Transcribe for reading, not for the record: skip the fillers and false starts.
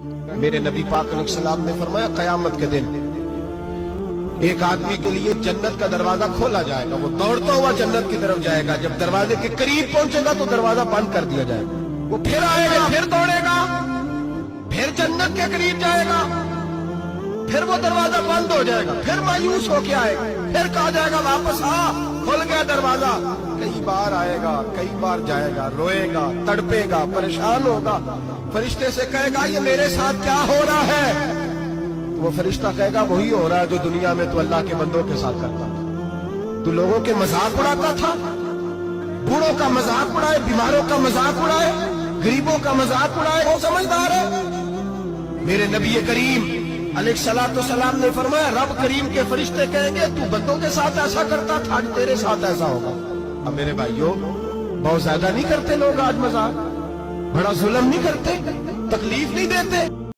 میرے نبی پاک علیہ السلام نے فرمایا قیامت کے دن ایک آدمی کے لیے جنت کا دروازہ کھولا جائے گا، وہ دوڑتا ہوا جنت کی طرف جائے گا، جب دروازے کے قریب پہنچے گا تو دروازہ بند کر دیا جائے گا، وہ پھر آئے گا، پھر دوڑے گا، پھر جنت کے قریب جائے گا، پھر وہ دروازہ بند ہو جائے گا، پھر مایوس ہو کے آئے گا، پھر کہا جائے گا واپس آ، کھل گیا دروازہ، کئی بار آئے گا، کئی بار جائے گا، روئے گا، تڑپے گا، پریشان ہوگا، فرشتے سے کہے گا یہ میرے ساتھ کیا ہو رہا ہے؟ وہ فرشتہ کہے گا وہی ہو رہا ہے جو دنیا میں تو اللہ کے بندوں کے ساتھ کرتا تھا، تو لوگوں کے مذاق اڑاتا تھا، بوڑھوں کا مذاق اڑائے، بیماروں کا مذاق اڑائے، غریبوں کا مذاق اڑائے، وہ سمجھدار ہے؟ میرے نبی کریم علیہ الصلوۃ والسلام نے فرمایا رب کریم کے فرشتے کہیں گے تو بندوں کے ساتھ ایسا کرتا تھا، آج تیرے ساتھ ایسا ہوگا۔ اب میرے بھائیوں بہت زیادہ نہیں کرتے لوگ آج مذاق؟ بڑا ظلم نہیں کرتے؟ تکلیف نہیں دیتے؟